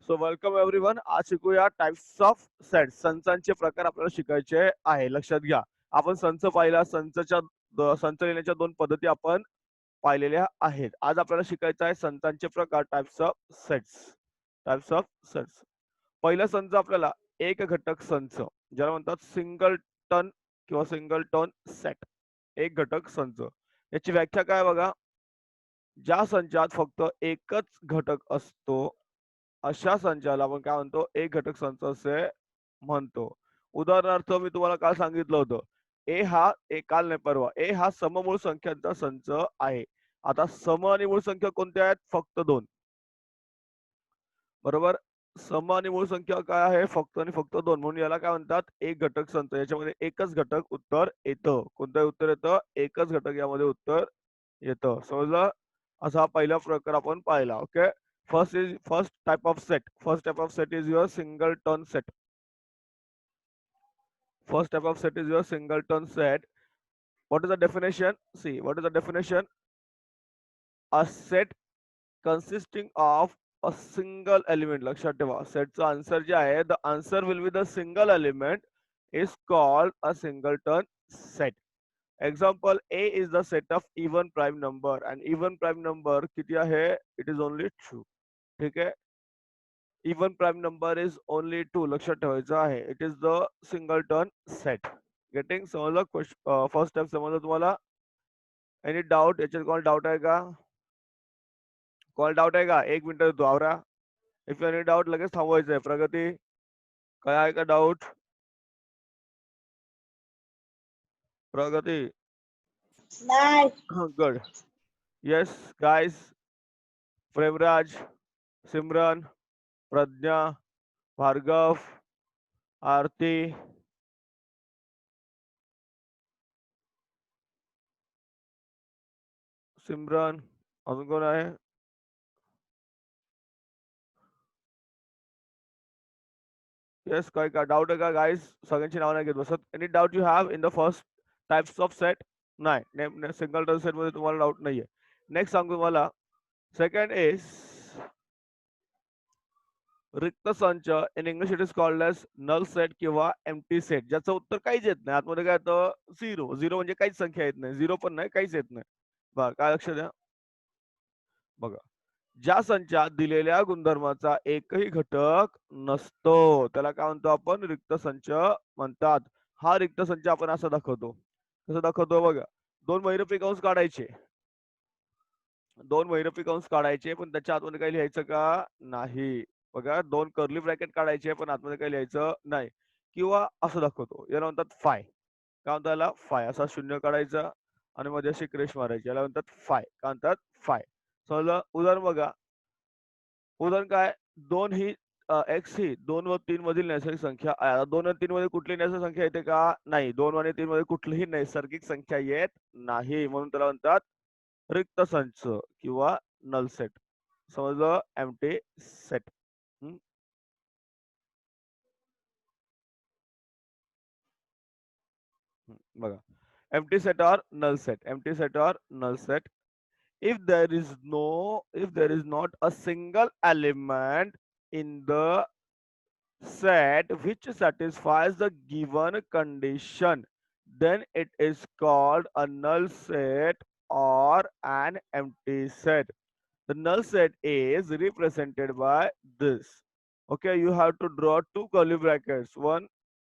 So welcome everyone. आज शिकूया types of set. संचांचे प्रकार आपल्याला शिकायचे आहे. लक्षात घ्या. आपण संच पाहिला. संच लिहिण्याच्या दोन पद्धती आपण पाहिलेल्या आहेत. आज आपल्याला शिकायचं आहे संचांचे प्रकार, types of sets. Types of sets. पहिला संच आपल्याला एक घटक संच, ज्याला म्हणतात सिंगल टन किंवा सिंगल टन सेट. एक घटक संच. याची व्याख्या काय बघा. ज्या संचात फक्त एकच घटक असतो अशा संचाला आपण काय म्हणतो, एक घटक संच असे म्हणतो. उदाहरणार्थ मी तुम्हाला काल सांगितलं होतं, काल नाही परवा, ए हा सममूळ संख्यांचा संच आहे. आता सम आणि मूळ संख्या कोणत्या आहेत? फक्त दोन. बरोबर. सम आणि मूळ संख्या काय आहे? फक्त आणि फक्त दोन. म्हणून याला काय म्हणतात? एक घटक संच. याच्यामध्ये एकच घटक उत्तर येतं. कोणतं उत्तर येतं? एकच घटक यामध्ये उत्तर येतं. समजलं? असा पहिला प्रकार आपण पाहिला. Okay. First type of set. First type of set is your singleton set. First type of set is your singleton set. What is the definition? See, what is the definition? A set consisting of a single element. लक्षात ठेवा. सेटचं answer जे आहे, the answer will be the single element is called a singleton set. Example, A is the set of even prime number and even prime number किती आहे? It is only 2. ठीक आहे. even prime number is only 2. लक्षात ठेवायचं आहे. It is the singleton set. Getting समजलं? First step समजलं तुम्हाला? Any doubt? याच्यात कोण डाऊट आहे का? कोण डाऊट आहे का? एक मिनिट देतो आवरा. इफ एनी डाऊट लगेच थांबवायचं आहे. प्रगती, काय आहे का doubt? Pragati, good. Yes guys. Premraj, Simran, Pragya, Bhargav, Aarti, Simran, अजून कोण आहे? येस, काय का डाऊट आहे का गाईज? सगळ्यांची नाव नाही घेत बसत. Any doubt you have in the first types of set? नाही, सिंगल टन सेट मध्ये तुम्हाला डाऊट नाहीये. नेक्स्ट सांगतो तुम्हाला. सेकंड इज रिक्त संच. In English it is called as null set किंवा एम्प्टी सेट. ज्याचं उत्तर काहीच येत नाही. आतमध्ये काय येतं? झिरो. झिरो म्हणजे काहीच संख्या येत नाही. झिरो पण नाही, काहीच येत नाही. बघा, काय लक्ष द्या. बघा, ज्या संचात दिलेल्या गुणधर्माचा एकही घटक नसतो त्याला काय म्हणतो आपण? रिक्त संच म्हणतात. हा रिक्त संच आपण असा दाखवतो. कसं दाखवतो बघा. दोन महिरपी कंस काढायचे. दोन महिरपी कंस काढायचे, पण त्याच्या आतमध्ये काही लिहायचं का? नाही. बघा, दोन कर्ली ब्रॅकेट काढायचे, पण आतमध्ये काही लिहायचं नाही. किंवा असं दाखवतो. याला म्हणतात फाय. काय म्हणतात याला? फाय. असा शून्य काढायचा आणि मध्ये अशी क्रेश मारायची. याला म्हणतात फाय. काय म्हणतात? फाय. समजलं? उदाहरण बघा. उदाहरण काय? दोन ही एक्स ही 2 व 3 मधील नैसर्गिक संख्या आहे. 2 आणि 3 मध्ये कुठली नैसर्गिक संख्या येते का? नाही. 2 आणि 3 मध्ये कुठलीही नैसर्गिक संख्या येत नाही. म्हणून त्याला म्हणतात रिक्त संच किंवा नल सेट. समजलं? Empty set. बघा, एम्प्टी सेट और नल सेट. एम्प्टी सेट और null set. If there is not a single element in the set which satisfies the given condition, then it is called a null set or an empty set. The null set is represented by this. Okay, you have to draw two curly brackets. One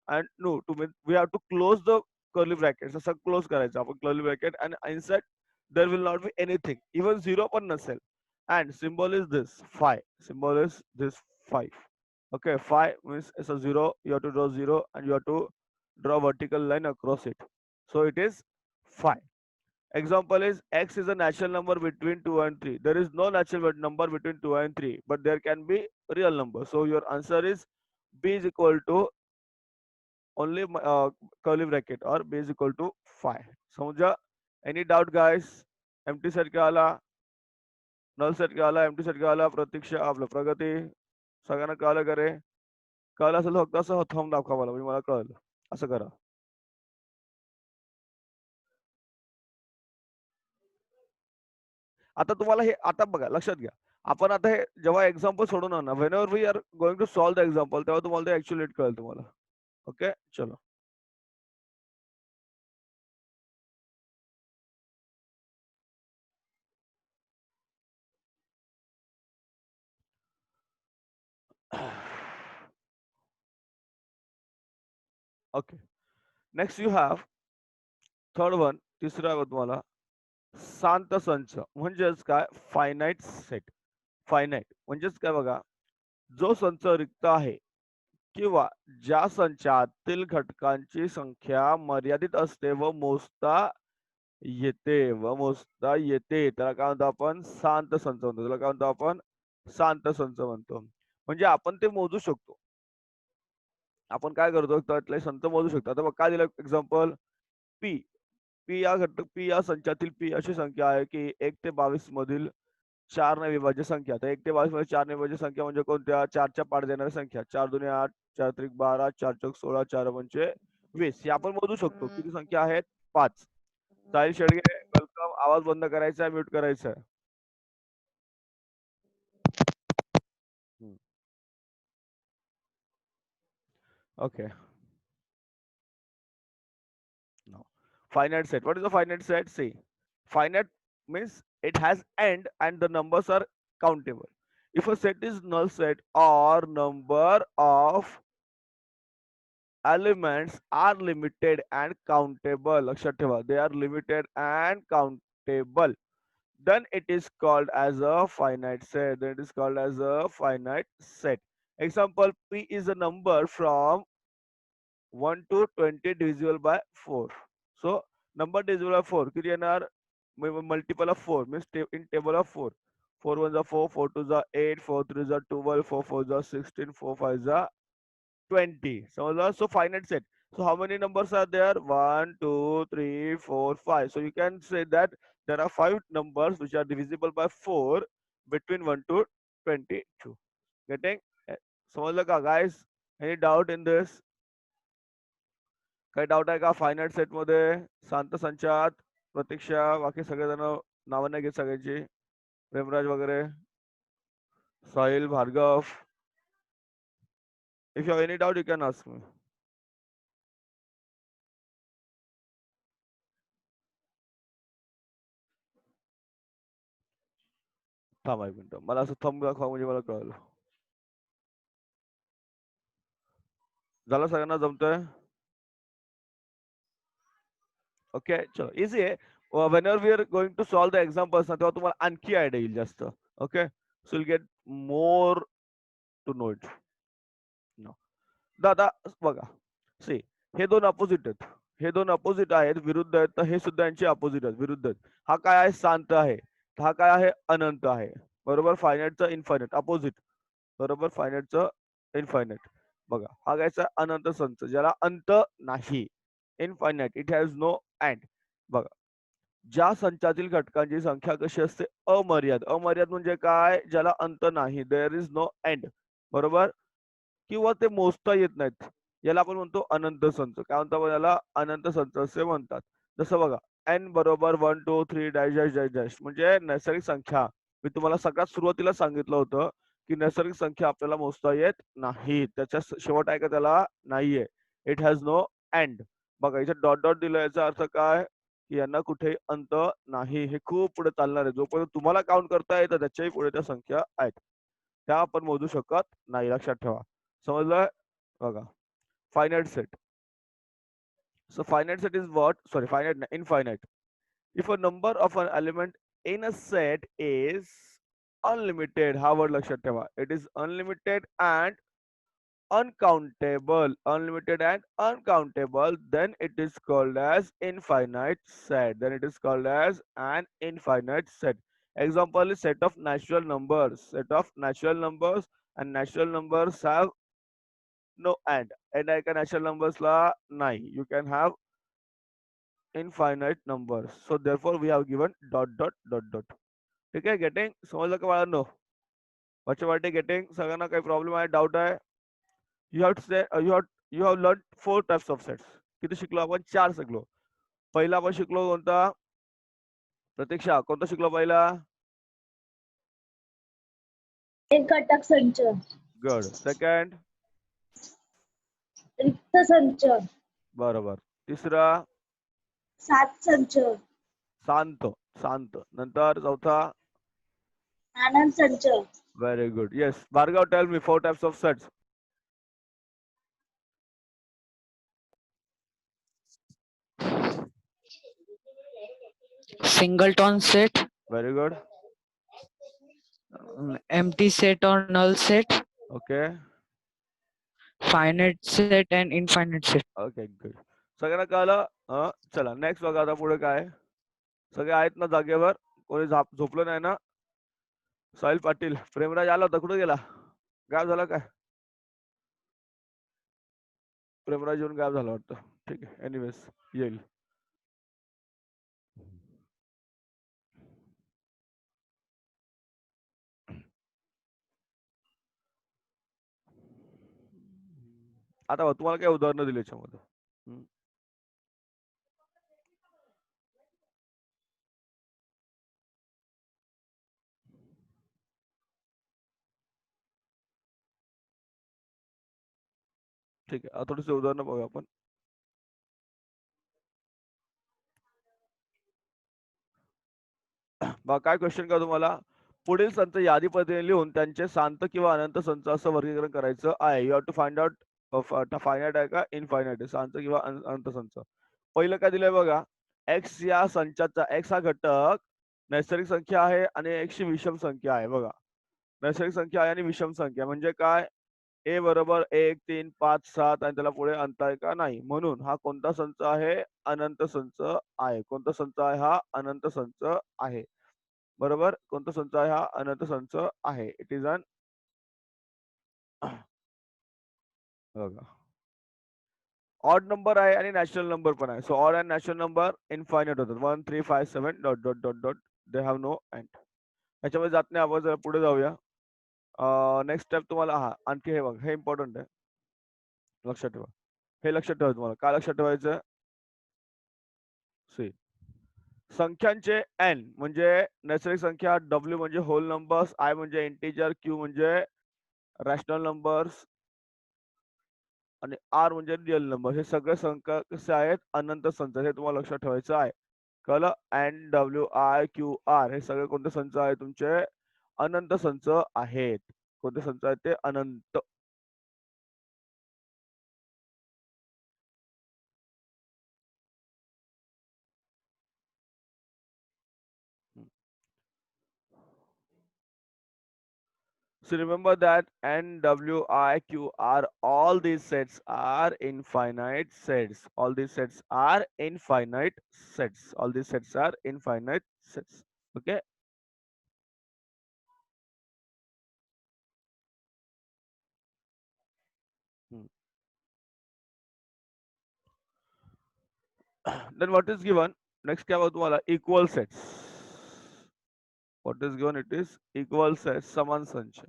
and no, we have to close the curly brackets. असं close करायचं आपण curly bracket, and inside there will not be anything. Even zero पण नसेल. And symbol is this phi. Symbol is this phi. Okay, phi means it's a zero. You have to draw zero and you have to draw vertical line across it. So it is phi. Example is x is a natural number between 2 and 3. There is no natural number between 2 and 3, but there can be real number. So your answer is b is equal to only curly bracket or b is equal to phi. समझा? Any doubt guys? Empty set क्या आला? Null set क्या आला? Empty set क्या आला? प्रतीक्षा, आपलं प्रगती, सगळ्यांना कळलं का रे? कळलं असेल फक्त असं थंब दाखवा मला, म्हणजे मला कळलं. असं करा. आता तुम्हाला हे आता बघा, लक्षात घ्या. आपण आता हे जेव्हा एक्झाम्पल सोडवणार ना, whenever we are going to solve the example, तेव्हा तुम्हाला ते ऍक्च्युअली कळेल तुम्हाला. ओके, चलो. Okay, next you have third one, तिसरा आहे तुम्हाला शांत संच म्हणजेच काय, फायनाईट सेट. फायनाईट म्हणजेच काय बघा, जो संच रिक्त आहे किंवा ज्या संचातील घटकांची संख्या मर्यादित असते व मोजता येते त्याला काय म्हणतो आपण, शांत संच म्हणतो. त्याला काय म्हणतो आपण, शांत संच म्हणतो. म्हणजे आपण ते मोजू शकतो. आपण काय करतो, त्यातले संच मोजू शकतो. आता बघ काय दिलं एक्झाम्पल, पी. पी या संचातील पी अशी संख्या आहे की 1 ते 22 मधील 4 ने विभाज्य संख्या. तर 1 ते 22 मध्ये 4 ने विभाज्य संख्या म्हणजे कोणत्या? 4च्या पाठ देणाऱ्या संख्या. 4 दुणे 8, 4 त्रिक 12, 4 चौक 16, 4 पंचे 20. हे आपण मोजू शकतो. किती संख्या आहेत? 5. साहिल शेडगे, वेलकम. आवाज बंद करायचा आहे, म्यूट करायचा आहे. हम्म. Okay. No. Finite set. What is a finite set? See, finite means it has end and the numbers are countable. If a set is null set or number of elements are limited and countable, लक्षात ठेवा, they are limited and countable, then it is called as a finite set. Then it is called as a finite set. Example, P is a number from 1 to 20 divisible by 4. So number divisible by 4 किती येणार, multiple of 4 means in table of 4. 4 1 are 4, 4 2 are 8, 4 3 are 12, 4 4 are 16, 4 5 are 20. So finite set. So how many numbers are there? 1 2 3 4 5. So you can say that there are 5 numbers which are divisible by 4 between 1 to 22. Getting? समजलं का guys? Any doubt in this? काही doubt आहे का finite set मध्ये, शांत संचात? प्रतीक्षा, बाकी सगळेजण नावं नाही घेत सगळ्यांची, प्रेमराज वगैरे, Sahil, Bhargav. If you have any doubt you can ask me. थांबा एक मिनिट, मला असं थंब दाखवा म्हणजे मला कळलं. झालं, सगळ्यांना जमतंय? ओके, चलो, इझी आहे. whenever we are going to solve the examples ना, तेव्हा तुम्हाला आणखी आयडिया येईल जास्त. Okay, so will get more to know it. दादा बघा, सी, हे दोन अपोजिट आहेत. हे दोन अपोजिट आहेत, विरुद्ध आहेत, तर हे सुद्धा यांचे अपोजिट आहेत, विरुद्ध आहेत. हा काय आहे, शांत आहे. हा काय आहे, अनंत आहे. बरोबर, फायनाईटचं इन्फायनाईट अपोजिट. बरोबर, फायनाईटचं इन्फायनाईट. बघा, हा घ्यायचा अनंत संच ज्याला अंत नाही. Infinite, it has no end. बघा, ज्या संचातील घटकांची संख्या कशी असते, अमर्याद. अमर्याद म्हणजे काय, ज्याला अंत नाही, देअर इज नो एंड. बरोबर, किंवा ते मोजता येत नाहीत, याला आपण म्हणतो अनंत संच. काय म्हणतो आपण याला, अनंत संच असे म्हणतात. जसं बघा, एन बरोबर 1 2 3 डॅश डॅश डॅश डॅश म्हणजे नैसर्गिक संख्या. मी तुम्हाला सगळ्यात सुरुवातीला सांगितलं होतं की नैसर्गिक संख्या आपल्याला मोजता येत नाही, त्याच्या शेवट आहे का त्याला, नाहीये. It has no end. बघा, इथे डॉट डॉट दिलं, याचा अर्थ काय, की यांना कुठे अंत नाही, हे खूप पुढे चालणार आहे. जोपर्यंत तुम्हाला काउंट करता येतं त्याच्याही पुढे त्या संख्या आहेत, त्या आपण मोजू शकत नाही, लक्षात ठेवा. समजलं? बघा, finite set. So finite set is what? Sorry, finite, infinite. If a number of an element in a set is unlimited, हा word लक्षात ठेवा. It is unlimited and uncountable. Unlimited and uncountable, then it is called as infinite set. Then it is called as an infinite set. Example is set of natural numbers. Set of natural numbers, and natural numbers have no end. And I can natural numbers la nine. You can have infinite numbers. So therefore we have given dot dot dot dot. ठीक आहे, getting? समजलं का बाळांनो? बच्चे party getting? सगळ्यांना काही problem आहे, doubt आहे? You have to say you have learn 4 types of sets. किती शिकलो आपण? 4 शिकलो. पहिला आपण शिकलो कोणता? प्रतीक्षा, कोणता शिकलो पहिला? एक घटक संच. गुड. सेकंड. रिक्त संच. बरोबर. तिसरा. 7 संच. शांत. शांत. नंतर चौथा. आनंद संच. Very good. Yes. Bhargav, tell me 4 types of sets. Singleton set, very good. empty set or null set, okay. finite set and infinite set. Okay good. सगळ्यांना कळलं? चला नेक्स्ट बघा आता पुढे काय. सगळे आहेत ना जागेवर? कोणी झोपलं नाही ना? साहिल पाटील, प्रेमराज आला होता, कुठे गेला? गायब झाला काय? प्रेमराज येऊन गायब झाला वाटतं. ठीक आहे, एनिवेज येईल. आता तुम्हाला काय उदाहरणं दिली याच्यामध्ये? ठीक आहे, थोडीशी उदाहरणं बघू आपण. काय क्वेश्चन का तुम्हाला? पुढील संच यादी पद्धतीने लिहून त्यांचे शांत किंवा अनंत संच असं वर्गीकरण करायचं आहे. You have to find out finite आहे का इनफायनाईट आहे, शांत किंवा अनंत संच. पहिलं काय दिलंय बघा, एक्स या संचाचा, एक्स हा घटक नैसर्गिक संख्या आहे आणि एक्स ही विषम संख्या आहे. बघा, नैसर्गिक संख्या आहे आणि विषम संख्या म्हणजे काय? ए बरोबर 1, 3, 5, 7 आणि त्याला पुढे अंत आहे का? नाही. म्हणून हा कोणता संच आहे? अनंत संच आहे. कोणता संच आहे हा? अनंत संच आहे. बरोबर. कोणता संच आहे हा? अनंत संच आहे. इट इज अन बघा, ऑड नंबर आहे आणि नॅचरल नंबर पण आहे. So odd and natural number infinite होतात. 1, 3, 5, 7 dot dot dot dot, they have no end. याच्यामध्ये जात नाही, आपण जरा पुढे जाऊया. नेक्स्ट स्टेप तुम्हाला हा आणखी हे बघा, हे इम्पॉर्टंट आहे, लक्षात ठेवा. हे लक्षात ठेवा. तुम्हाला काय लक्षात ठेवायचं? सी, संख्यांचे एन म्हणजे नैसर्गिक संख्या, डब्ल्यू म्हणजे होल नंबर्स, आय म्हणजे इंटीजर, क्यू म्हणजे रॅशनल नंबर्स आणि आर म्हणजे रिअल नंबर. हे सगळे संख्या कसे आहेत? अनंत संच. हे तुम्हाला लक्षात ठेवायचं आहे. कळलं? N, W, I, Q, R हे सगळे कोणते संच आहेत? तुमचे अनंत संच आहेत. कोणते संच आहेत ते? अनंत. So remember that N, W, I, Q, R, all these sets are infinite sets. All these sets are infinite sets. All these sets are infinite sets. Okay. Hmm. Then what is given? Next क्या तुम्हाला? Equal sets. What is given? It is equal sets. समान संच.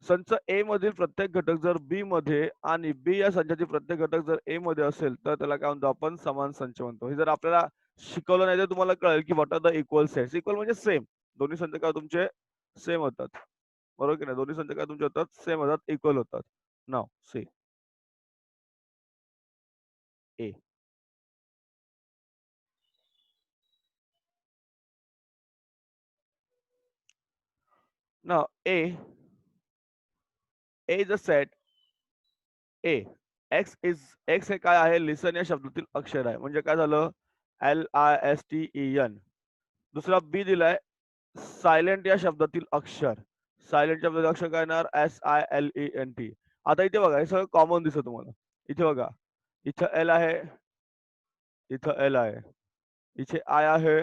संच ए मधील प्रत्येक घटक जर बी मध्ये आणि बी या संचातील प्रत्येक घटक जर ए मध्ये असेल तर त्याला काय म्हणतो आपण? समान संच म्हणतो. हे जर आपल्याला शिकवलं नाही तर तुम्हाला कळेल की what are the equal sets. Equal म्हणजे सेम. दोन्ही संच काय तुमचे सेम होतात. बरोबर की नाही? दोन्ही संच काय तुमचे होतात? सेम होतात, इक्वल होतात. नाव सी ए. नाव A is a set A. X हे काय आहे? लिसन या शब्दातील अक्षर आहे. म्हणजे काय झालं? LISTEN. दुसरा बी दिलाय सायलेंट या शब्दातील अक्षर. सायलेंट शब्दातील अक्षर काय येणार? SILENT. आता इथे बघा, हे सगळं कॉमन दिसत तुम्हाला. इथे बघा, इथं एल आहे, इथं एल आहे, इथे आय आहे,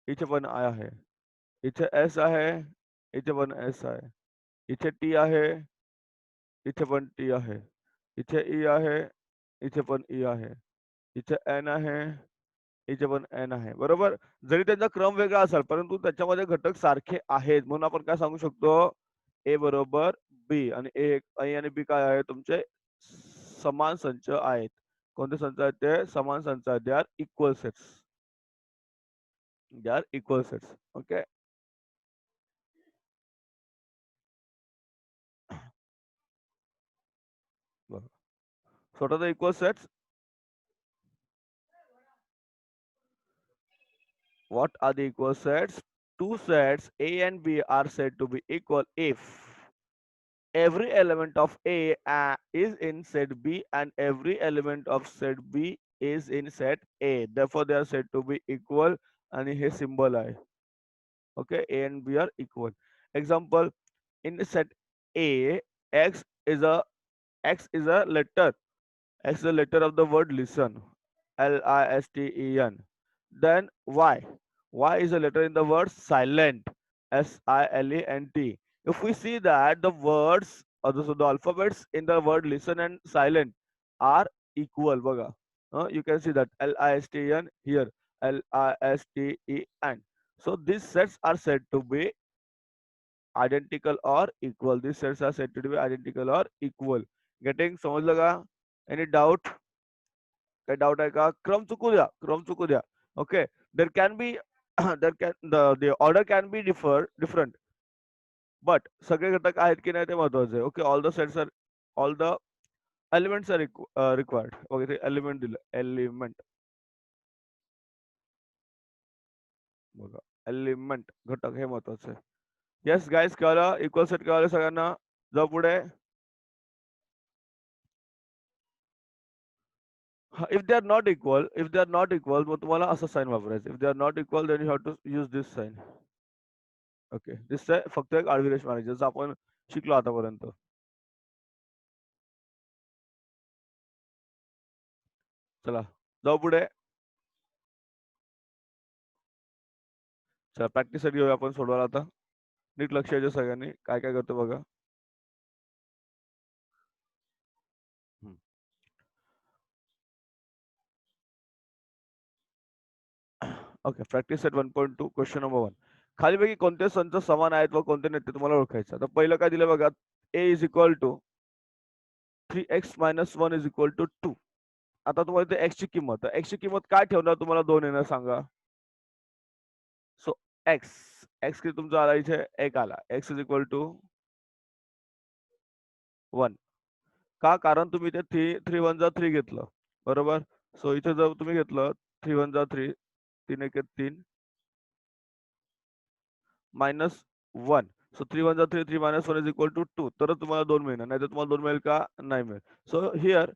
इथे पण आय आहे, इथे एस आहे, इथे पण एस आहे, इथे टी आहे, इथे पण टी आहे, इथे ई आहे, इथे पण ई आहे, इथे एन आहे, इथे पण एन आहे. बरोबर. जरी त्यांचा क्रम वेगळा असेल परंतु त्याच्यामध्ये घटक सारखे आहेत. म्हणून आपण काय सांगू शकतो? ए बरोबर बी आणि ए आणि बी काय आहे? तुमचे समान संच आहेत. कोणते संच आहेत ते? समान संच आहेत. They are equal sets. They are equal sets. Okay. So what are the equal sets? What are the equal sets? Two sets A and B are said to be equal if every element of A is in set B and every element of set B is in set A. Therefore, they are said to be equal and हे symbol आहे. Okay, A and B are equal. Example, in the set A, X is a letter. X is the letter of the word listen. Listen. Then Y. Y is a letter in the word silent. Silent. If we see that the words or the alphabets in the word listen and silent are equal, baga. You can see that Listen here. Listen. So these sets are said to be identical or equal. These sets are said to be identical or equal. Getting समजलं का? Any doubt? काही doubt आहे का? क्रम चुकू द्या. Okay, there can be there can the order can be different, but सगळे घटक आहेत की नाही ते महत्वाचं आहे. Okay, all the sets are all the elements are required. Okay, ते element दिलं, element बघा, element घटक हे महत्वाचं आहे. येस गाईज, कळलं? इक्वल सेट कळलं सगळ्यांना? जाऊ पुढे. If they are not equal, मग तुम्हाला असं साइन वापरायचं. If they are not equal, then you have to use this sign. Okay, this आहे फक्त एक आडवी रेष मारायची, जसं आपण शिकलो आतापर्यंत. चला जाऊ पुढे. चला प्रॅक्टिस साठी घेऊया आपण सोडवायला आता. नीट लक्ष द्यायचं सगळ्यांनी, काय काय करतो बघा. Okay, practice set 1.2 question number 1. खालीपैकी कोणते संच समान आहेत व कोणते नाही ते तुम्हाला ओळखायचं. आता पहिलं काय दिलं बघा, a is equal to 3x - 1 is equal to 2. आता तुम्हाला इथे x ची किंमत, x ची किंमत काय ठेवणार तुम्हाला 2 येणार सांगा. सो x किती तुमचा आला इथे 1 आला. x is equal to 1. का? कारण तुम्ही इथे 3 1 जा 3 घेतलं, बरोबर. सो इथे जर तुम्ही घेतलं 3 1 जा 3, 3 1 3 मायनस 1. सो 3 1 जा 3, 3 मायनस 1 इज इक्वल टू 2. तर तुम्हाला 2 मिळणार, नाही तर तुम्हाला 2 मिळेल का? नाही मिळेल. So here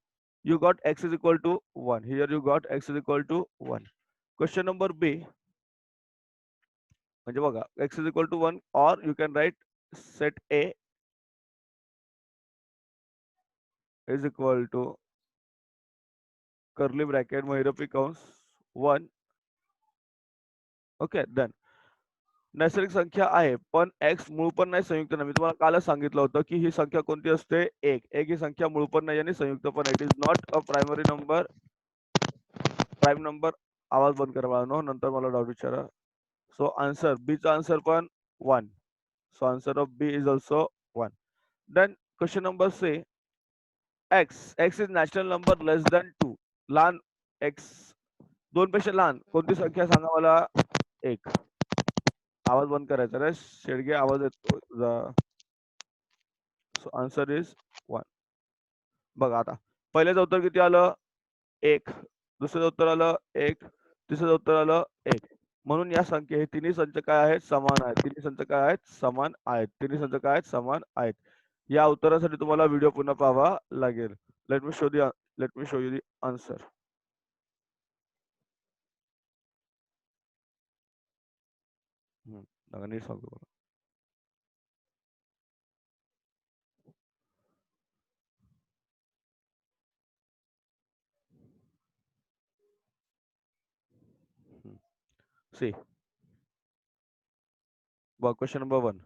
you got x is equal to 1. Here you got x is equal to 1. Question number B. म्हणजे बघा, x is equal to 1, or you can write set A is equal to curly bracket महिरपी कंस 1. Okay, then नैसर्गिक संख्या आहे पण x मूळ पण नाही संयुक्त नाही. मी तुम्हाला कालच सांगितलं होतं की ही संख्या कोणती असते? 1. ही संख्या मूळ पण नाही आणि संयुक्त पण नाही. It is not a primary number. Prime number. आवाज बंद करा बाळांनो, नंतर मला डाऊट विचारा. सो आन्सर बी चा आन्सर पण 1. So answer of B is also 1. Then question number C. X is natural number less than 2. लहान x 2 पेक्षा लहान कोणती संख्या सांगा मला? 1. आवाज बंद करायचा रे शेडगे, आवाज येतो. So answer is 1. बघा आता पहिल्याचं उत्तर किती आलं? 1. दुसरं उत्तर आलं 1. तिसरं उत्तर आलं 1. म्हणून या संख्या हे तिन्ही संच काय आहेत? समान आहेत. तिन्ही संच काय आहेत? समान आहेत. तिन्ही संच काय आहेत? समान आहेत. या उत्तरासाठी तुम्हाला व्हिडिओ पुन्हा पाहावा लागेल. Let me show you the answer. नीट सांगतो. See question number 1.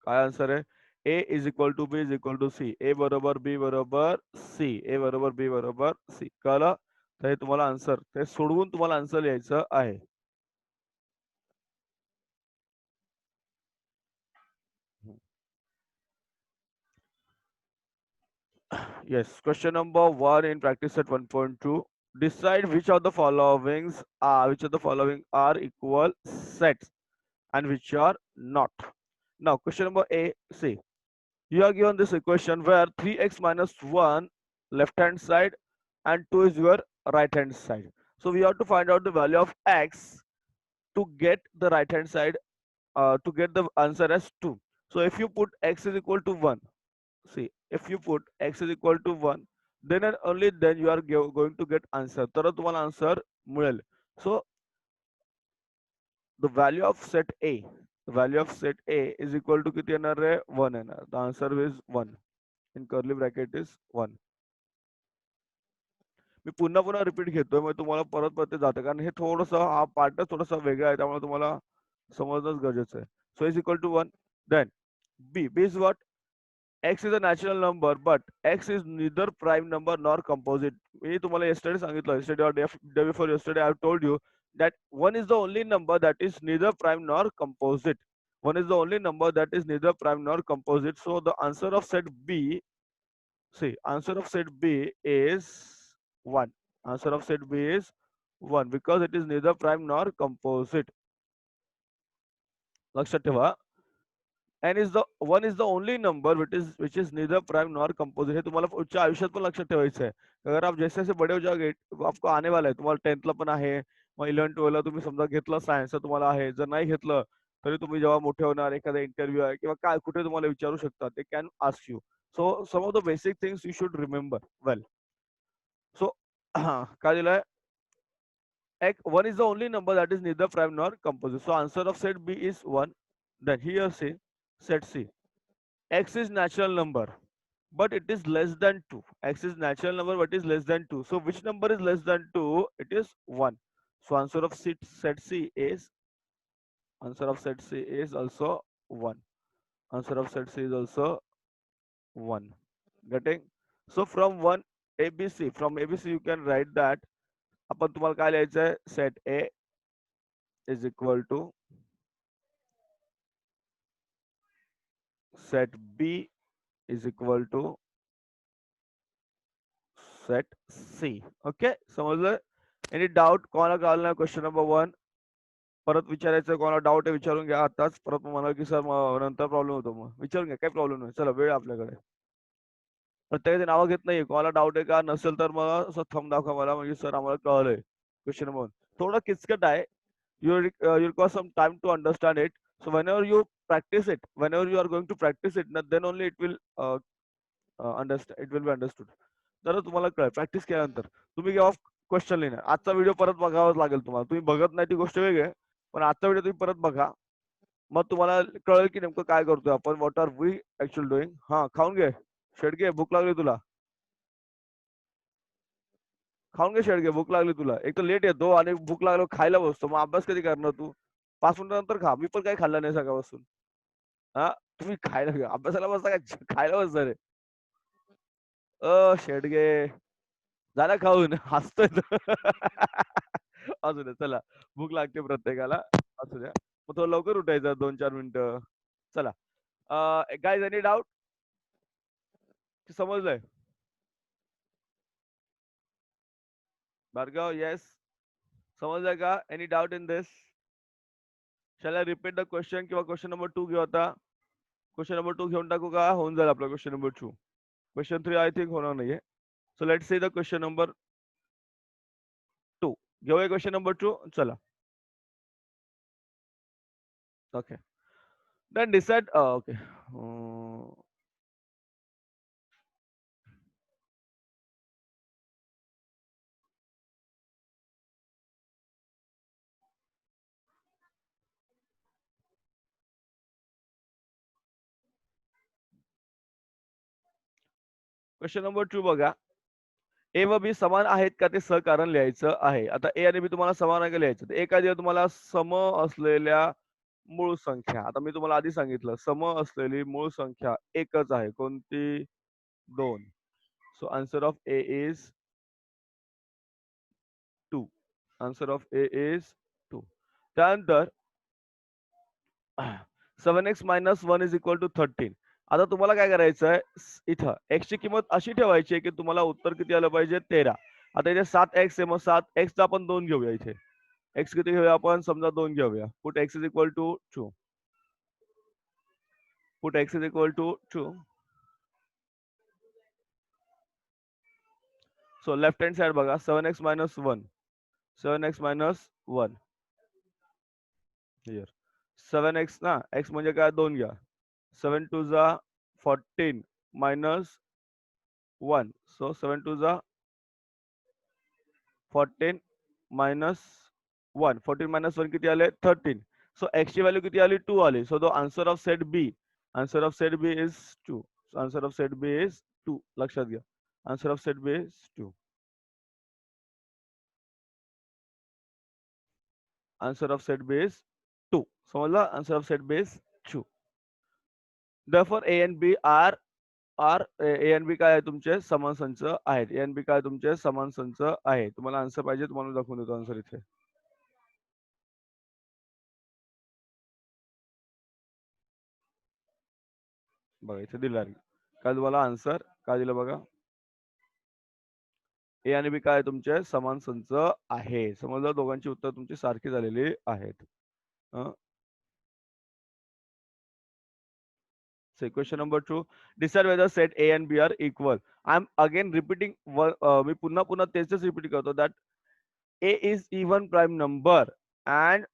काय आन्सर आहे? A is equal to B is equal to C. A बरोबर B बरोबर C. A बरोबर B बरोबर C. कळलं? तर हे तुम्हाला आन्सर, ते सोडवून तुम्हाला आन्सर लिहायचं आहे. Yes, question number 1 in practice set 1.2. Decide which of the following are equal sets and which are not. Now, question number A. See, you are given this equation where 3x - 1 left hand side and 2 is your right hand side. So we have to find out the value of x to get the right hand side, to get the answer as 2. So if you put x is equal to 1, see, if you put x is equal to 1, then and only then you are going to get answer. तर तुम्हाला answer मिळेल. So the value of set A, the value of set A is equal to किती येणार आहे? 1 येणार. The answer is 1. In curly bracket is 1. मी पुन्हा पुन्हा repeat घेतोय, मग तुम्हाला परत परत ते जातं, कारण हे थोडंसं हा पार्टच थोडासा वेगळा आहे, त्यामुळे तुम्हाला समजणंच गरजेचं आहे. So is equal to 1. Then B is what? X is a natural number, but X is neither prime number nor composite. मी तुम्हाला yesterday सांगितलं, yesterday or day before yesterday I have told you that 1 is the only number that is neither prime nor composite. 1 is the only number that is neither prime nor composite. So the answer of set B, see, answer of set B is 1. Answer of set B is 1 because it is neither prime nor composite. लक्षात ठेवा. And is the 1 is the only number which is neither prime nor composite. हे तुम्हाला पुढच्या आयुष्यात पण लक्षात ठेवायचं आहे. अगर आप जैसे जैसे बड़े हो जाओगे आपको आने वाला आहे. तुम्हाला 10th ला पण आहे, मग 11 12 ला तुम्ही समजा घेतलं सायन्स तर तुम्हाला आहे. जर नाही घेतलं तरी तुम्ही जेव्हा मोठे होणार, एखादा इंटरव्ह्यू आहे किंवा काय कुठे तुम्हाला विचारू शकतात, ते can ask you. So some of the basic things you should remember well. So काय दिलंय? 1 is the only number that is neither prime nor composite. So answer of set B is 1. Then here say set C. X is natural number, but it is less than 2. X is natural number, but is less than 2. So which number is less than 2? It is 1. So answer of set C is also 1. Answer of set C is also 1. Getting? So from 1 ABC, from ABC you can write that आपण तुम्हाला काय लिहायचं set A is equal to set B is equal to set C. Okay, समजलं? Any doubt? कोणाला कळलं नाही question number 1? परत विचारायचं, कोणाला डाऊट आहे विचारून घ्या आताच. परत म्हणा की सर नंतर प्रॉब्लेम होतो, मग विचारून घ्या, काही प्रॉब्लेम नाही. चला, वेळ आपल्याकडे. प्रत्येकाची नावं घेत नाहीये. कोणाला डाऊट आहे का नसेल तर मग असं थंब दाखवा मला, म्हणजे सर आम्हाला कळलंय. क्वेश्चन नंबर 1 थोडं किचकट आहे. You require some time to understand it. So whenever you practice it, whenever you are going to practice it, then only it will understand. It will be understood. तर तुम्हाला कळेल practice केल्यानंतर. तुम्ही केव्हा question लिहिणार, आजचा व्हिडिओ परत बघावाच लागेल तुम्हाला. तुम्ही बघत नाही ती गोष्ट वेगळी आहे, पण आजचा व्हिडिओ तुम्ही परत बघा, मग तुम्हाला कळेल की नेमकं काय करतोय आपण, what are we actually doing. हा, खाऊन घे शेडगे, भूक लागली तुला. खाऊन घे शेडगे, भूक लागली तुला. एक तर लेट येतो आणि भूक लागलो खायला बसतो, मग अभ्यास कधी करणार तू? 5 मिनिटानंतर खा. मी पण काही खाल्लं नाही सकाळपासून. हा, तुम्ही खायला घ्या, अभ्यासाला बसता काय खायला बसता रे? शेडगे झाला खाऊन, हसतोय असू द्या, चला. भूक लागते प्रत्येकाला, असू द्या. मग थोडं लवकर उठायचं, 2-4 मिनिटं. चला. Guys, any doubt? समजलंय? भार्गव, येस, समजलंय का? Any doubt in this? Shall I repeat the question किंवा क्वेश्चन नंबर 2 घेऊ आता? क्वेश्चन नंबर 2 घेऊन टाकू का? होऊन जाईल आपला question number 2. Question 3 I think होणार नाहीये. So let see the question number 2. घेऊया क्वेश्चन नंबर 2. चला. Okay. Then decide. Okay. Question number 2 बघा. ए व बी समान आहेत का ते सहकारण लिहायचं आहे. आता ए आणि बी तुम्हाला समान आहे का लिहायचं. ए काय दिलं तुम्हाला? सम असलेल्या मूळ संख्या. आता मी तुम्हाला आधी सांगितलं सम असलेली मूळ संख्या एकच आहे. कोणती? 2. So answer of A is 2. Answer of A is 2. त्यानंतर 7x - 1 इज इक्वल टू 13. आता तुम्हाला काय करायचं आहे, इथं x ची किंमत अशी ठेवायची आहे की तुम्हाला उत्तर किती आलं पाहिजे? 13. आता इथे 7x आहे, मग 7x चा आपण 2 घेऊया. इथे x किती घेऊया आपण? समजा 2 घेऊया. Put x is equal to 2. Put x is equal to 2. So left hand side बघा 7x minus 1. 7x minus 1 here. 7x ना x म्हणजे काय 2 घ्या. 7 2 जा 14 minus 1. So 7 2 जा 14 minus 1. 14 minus 1 किती आले 13. So x ची व्हॅल्यू किती आली 2 आली. So the answer of set B is 2. So answer of set B is 2. लक्षात घ्या. Answer of set B is 2. Answer of set B is 2. समजला? Answer of set B is 2. Therefore A and B are A and B काय आहे तुमचे समान संच आहेत. A and B काय तुमचे समान संच आहे. तुम्हाला आन्सर पाहिजे तुम्हाला दाखवून देतो आन्सर इथे. बघा इथे दिला काय तुम्हाला आन्सर काय दिलं बघा. ए आणि बी काय तुमचे समान संच आहे. समजलं दोघांची उत्तर तुमची सारखी झालेली आहेत. So question number 2, decide whether set A and B are equal. I'm again repeating मी पुन्हा तेच रिपीट करतो that A is even prime number and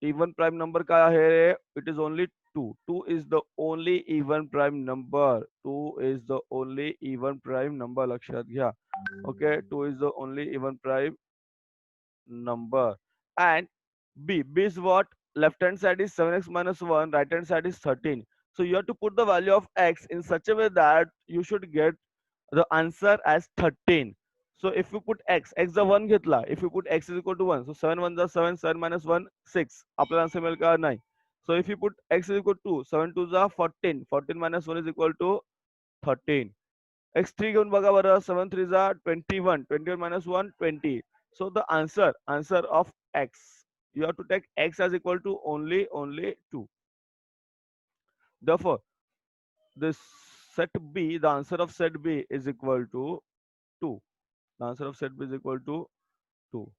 even prime number काय आहे it is only 2. 2 is the only even prime number. 2 is the only even prime number. लक्षात घ्या. Okay, 2 is the only even prime number. And B is what? Left hand side is 7x minus 1, right hand side is 13. So you have to put the value of x in such a way that you should get the answer as 13. So if you put x the 1 घेतला, if you put x is equal to 1, so 7 1 is 7, 7 minus 1 6. आपल्याला answer मिळेल का नाही. So if you put x is equal to 7 2 is 14, 14 minus 1 is equal to 13. x3 घेऊन बघा बरं 7 3 is 21, 21 minus 1 20. So the answer of x, you have to take x as equal to only 2. Therefore this set B, the answer of set B is equal to 2. The answer of set B is equal to 2.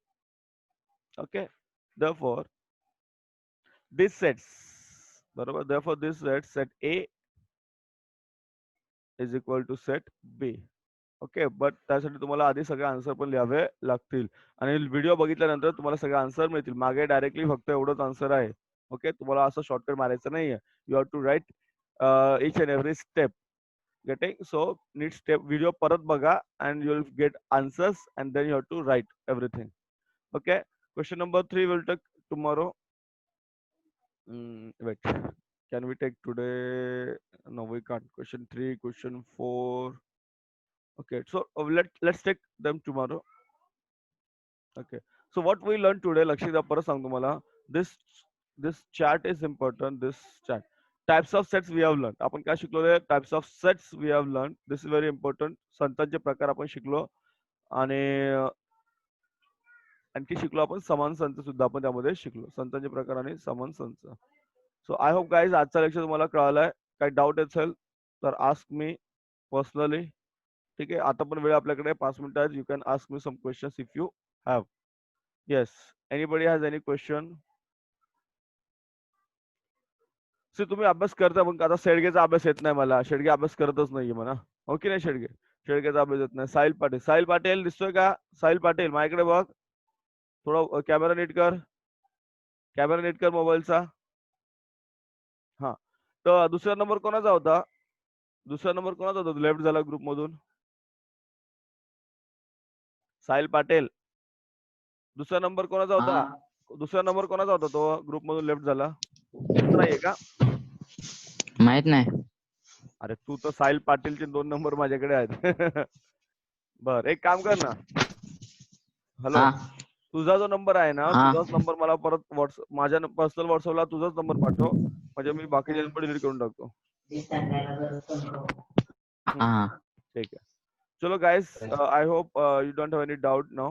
Okay. Therefore this sets बरोबर. Therefore this set A is equal to set B. Okay. But त्यासाठी तुम्हाला आधी सगळे answer पण लिहावे लागतील आणि video बघितल्यानंतर तुम्हाला सगळे आन्सर मिळतील. मागे डायरेक्टली फक्त एवढंच आन्सर आहे. ओके. तुम्हाला असं शॉर्टकट मारायचं नाहीये. You have to write each and every step. Getting? So need step video परत बघा and you will get answers and then you have to write everything. Okay. Question number 3 will take tomorrow. Wait. Can we take today? No, we can't. Question 3, question 4. Okay. So let's take them tomorrow. Okay. So what we learned today, Lakshita परत सांगतो मला. This chart is important. This chart. Types of sets we have learned. आपण काय शिकलो? Types of sets we have learned. This is very important. संतांचे प्रकार आपण शिकलो आणि आणखी शिकलो आपण समान संच सुद्धा आपण त्यामध्ये शिकलो. संतांचे प्रकार आणि समान संच. सो आय होप गाईज आजचा लेक्चर तुम्हाला कळालाय. काही डाऊट असेल तर आस्क मी पर्सनली. ठीक आहे. आता पण वेळ आपल्याकडे 5 मिनिटं आहेत. You can ask me some questions if you have. Yes. Anybody has any question? तुम्ही अभ्यास करता पण आता शेडगेचा अभ्यास येत नाही मला. शेडगे अभ्यास करतच नाहीये म्हणा. हो की नाही शेडगे? शेडगेचा अभ्यास येत नाही. साहिल पाटील दिसतोय का? साहिल पाटील माझ्याकडे बघ. थोडा कॅमेरा नीट कर मोबाईलचा. हा. तर दुसरा नंबर कोणाचा होता? लेफ्ट झाला ग्रुप मधून. साहिल पाटील. दुसरा नंबर कोणाचा होता? तो ग्रुप मधून लेफ्ट झाला. नाहीये का? माहित नाही. अरे तू तर साहिल पाटीलचे 2 नंबर माझ्याकडे आहेत. बर एक काम कर ना. हॅलो. तुझा जो नंबर आहे ना तुझाच नंबर मला परत माझ्या पर्सनल व्हॉट्सअपला तुझाच नंबर पाठव म्हणजे मी बाकीचे नंबर डिलीट करून टाकतो. ठीक आहे. चलो guys, I hope you don't have any doubt now.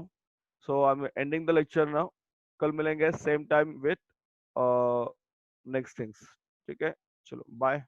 So I'm ending the lecture now. कल मिलेंगे same time with next things. ठीक है. चलो bye.